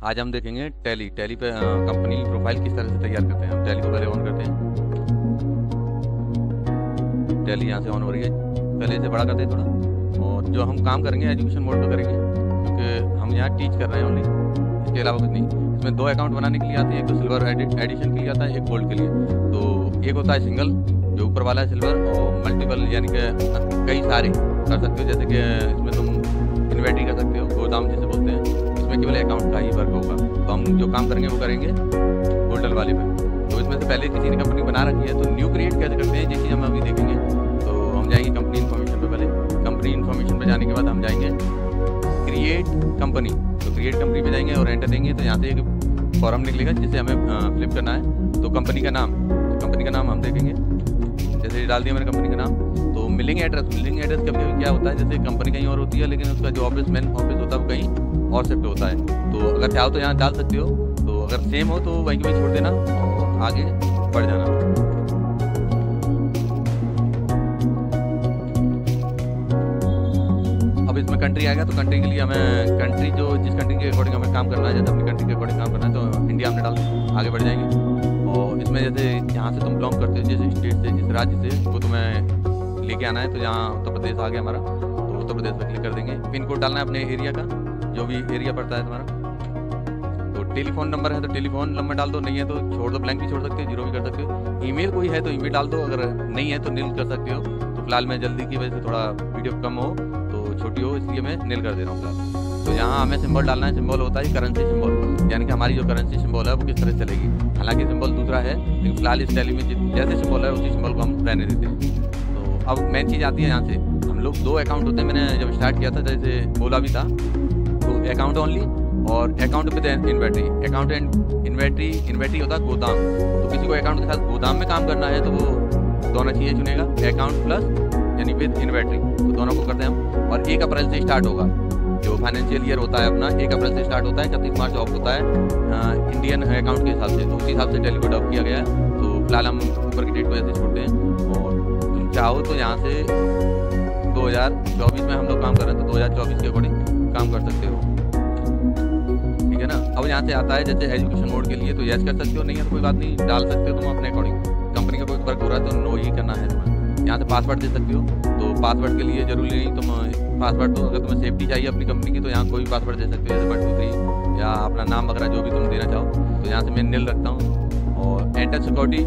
आज हम देखेंगे टैली पे कंपनी प्रोफाइल किस तरह से तैयार करते हैं। हम टैली को पहले ऑन करते हैं। टैली यहाँ से ऑन हो रही है, पहले इसे बड़ा करते हैं थोड़ा। और जो हम काम करेंगे एजुकेशन मोड पे करेंगे, क्योंकि हम यहाँ टीच कर रहे हैं ओनली, इसके अलावा कुछ नहीं। इसमें 2 अकाउंट बनाने के लिए आते हैं, एक तो सिल्वर एडिशन के लिए आता है, एक गोल्ड के लिए। तो एक होता है सिंगल, जो ऊपर वाला है सिल्वर, और मल्टीपल यानी कि कई सारे कर सकते हो। जैसे कि इसमें तुम इन्वेंटरी कर सकते हो, गोदाम जिसे बोलते हैं। इसमें केवल अकाउंट का ही वर्क होगा। तो हम जो काम करेंगे वो करेंगे गोल्डन वाले पे। तो इसमें से पहले किसी ने कंपनी बना रखी है, तो न्यू क्रिएट कैसे करते हैं ये चीज़ हम अभी देखेंगे। तो हम जाएंगे कंपनी इन्फॉर्मेशन पे। पहले कंपनी इन्फॉर्मेशन पे जाने के बाद हम जाएंगे क्रिएट कंपनी। तो क्रिएट कंपनी पे जाएंगे और एंटर देंगे, तो यहाँ से एक फॉर्म निकलेगा जिसे हमें फ्लिप करना है। तो कंपनी का नाम हम देखेंगे। जैसे डाल दिया मैंने कंपनी का नाम। तो मिलिंग एड्रेस कभी कभी क्या होता है, जैसे कंपनी कहीं और होती है लेकिन उसका जो मेन ऑफिस होता है वो कहीं और शिफ्ट होता है। तो अगर चाहो तो यहाँ डाल सकते हो। तो अगर सेम हो तो वहीं के वहीं छोड़ देना और आगे बढ़ जाना। अब इसमें कंट्री आएगा, तो कंट्री के लिए हमें कंट्री जो जिस कंट्री के अकॉर्डिंग हमें काम करना है, जैसे अपनी कंट्री के अकॉर्डिंग काम करना है तो इंडिया हमने डाल आगे बढ़ जाएंगे। और इसमें जैसे यहाँ से तुम बिलोंग करते हो जिस स्टेट से, जिस राज्य से, वो तुम्हें लेके आना है। तो यहाँ उत्तर प्रदेश आ गया हमारा, तो उत्तर प्रदेश पर क्लिक कर देंगे। पिन कोड डालना है अपने एरिया का, जो भी एरिया पड़ता है तुम्हारा। तो टेलीफोन नंबर है तो टेलीफोन नंबर डाल दो, नहीं है तो छोड़ दो, ब्लैंक भी छोड़ सकते हो, 0 भी कर सकते हो। ईमेल कोई है तो ईमेल डाल दो, अगर नहीं है तो नील कर सकते हो। तो फिलहाल मैं जल्दी की वजह से थोड़ा वीडियो कम हो तो छोटी हो, इसलिए मैं नील कर दे रहा हूँ फिलहाल। तो यहाँ हमें सिंबल डालना है। सिंबल होता है करेंसी सिंबल, यानी कि हमारी जो करेंसी सिंबल है वो किस तरह चलेगी। हालांकि सिंबल दूसरा है, लेकिन फिलहाल इस टैली में जैसे सिंबल है उसी सिंबल को हम रहने देते हैं। तो अब मेन चीज़ आती है यहाँ से, हम लोग 2 अकाउंट होते हैं। मैंने जब स्टार्ट किया था जैसे बोला भी था, तो अकाउंट ओनली और account with inventory. Account and inventory होता है गोदाम। तो किसी को अकाउंट के साथ गोदाम में काम करना है तो वो दोनों चीज़ें चुनेगा, अकाउंट प्लस यानी विद इन्वेंट्री। तो दोनों को करते हैं हम। और 1 अप्रैल से स्टार्ट होगा, जो फाइनेंशियल ईयर होता है अपना 1 अप्रैल से स्टार्ट होता है, 31 मार्च ऑफ होता है इंडियन अकाउंट के हिसाब से। तो उसी हिसाब से टैली को डेवलप किया गया है। तो फिलहाल हम ऊपर की डेट को ऐसे छोड़ते हैं। और तुम चाहो तो यहाँ से 2024 में हम लोग काम कर रहे हैं, तो 2024 के अकॉर्डिंग काम कर सकते हो, ठीक है ना। अब यहाँ से आता है जैसे एजुकेशन मोड के लिए, तो यस कर सकते हो, नहीं है तो कोई बात नहीं, डाल सकते हो तुम अपने अकॉर्डिंग। कंपनी का कोई वर्क हो रहा है तो नो ही करना है तुम्हें। यहाँ से पासवर्ड दे सकते हो। तो पासवर्ड के लिए जरूरी नहीं तुम पासवर्ड, तो अगर तुम्हें सेफ्टी चाहिए अपनी कंपनी की तो यहाँ कोई पासवर्ड दे सकते हो, जैसे 1 2 3 या अपना नाम वगैरह जो भी तुम देना चाहो। तो यहाँ से मैं नील रखता हूँ। और एंटर सिक्योरिटी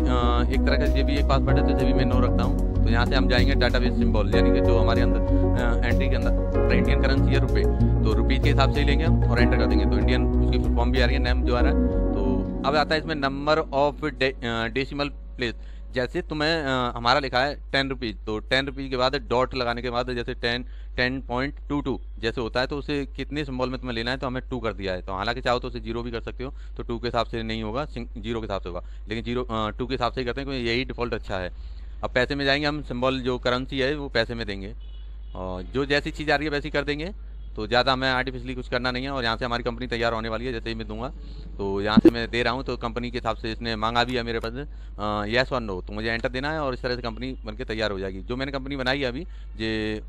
एक तरह का ये भी एक पासवर्ड है, तो ये भी मैं नो रखता हूँ। तो यहाँ से हम जाएंगे डाटाबेस सिंबल, यानी कि जो हमारे अंदर एंट्री के अंदर इंडियन करेंसी है रुपये, तो रुपीज़ के हिसाब से ही लेंगे हम और एंटर कर देंगे। तो इंडियन उसकी फुल फॉर्म भी आ रही है, नेम जो आ रहा है। तो अब आता है इसमें नंबर ऑफ डेसिमल प्लेस। जैसे तुम्हें हमारा लिखा है 10 रुपीज़, तो 10 रुपीज़ के बाद डॉट लगाने के बाद जैसे 10.22 जैसे होता है, तो उसे कितने सिंबल में तुम्हें लेना है, तो हमें 2 कर दिया है। तो हालांकि चाहो तो उसे 0 भी कर सकते हो, तो 2 के हिसाब से नहीं होगा, 0 के हिसाब से होगा, लेकिन 2 के हिसाब से ही करते हैं, क्योंकि यही डिफ़ॉल्ट अच्छा है। अब पैसे में जाएंगे हम, सिंबल जो करेंसी है वो पैसे में देंगे, और जो जैसी चीज़ आ रही है वैसी कर देंगे। तो ज़्यादा हमें आर्टिफिशियली कुछ करना नहीं है। और यहाँ से हमारी कंपनी तैयार होने वाली है, जैसे ही मैं दूंगा। तो यहाँ से मैं दे रहा हूँ, तो कंपनी के हिसाब से इसने मांगा भी है मेरे पास येस और नो, तो मुझे एंटर देना है और इस तरह से कंपनी बनके तैयार हो जाएगी। जो मैंने कंपनी बनाई है अभी ये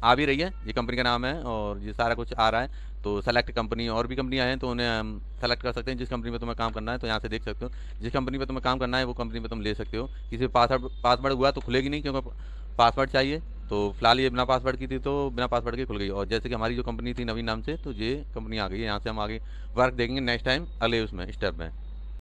आ भी रही है, ये कंपनी का नाम है और ये सारा कुछ आ रहा है। तो सेलेक्ट कंपनी, और भी कंपनियाँ हैं तो उन्हें हम सेलेक्ट कर सकते हैं जिस कंपनी में तुम्हें काम करना है। तो यहाँ से देख सकते हो जिस कंपनी में तुम्हें काम करना है वो कंपनी में तुम ले सकते हो। किसी पासवर्ड हुआ तो खुलेगी नहीं, क्योंकि पासवर्ड चाहिए। तो फिलहाल ये बिना पासवर्ड की थी, तो बिना पासवर्ड के खुल गई। और जैसे कि हमारी जो कंपनी थी नवीन नाम से, तो ये कंपनी आ गई है। यहाँ से हम आगे वर्क देखेंगे नेक्स्ट टाइम अगले उसमें स्टेप में।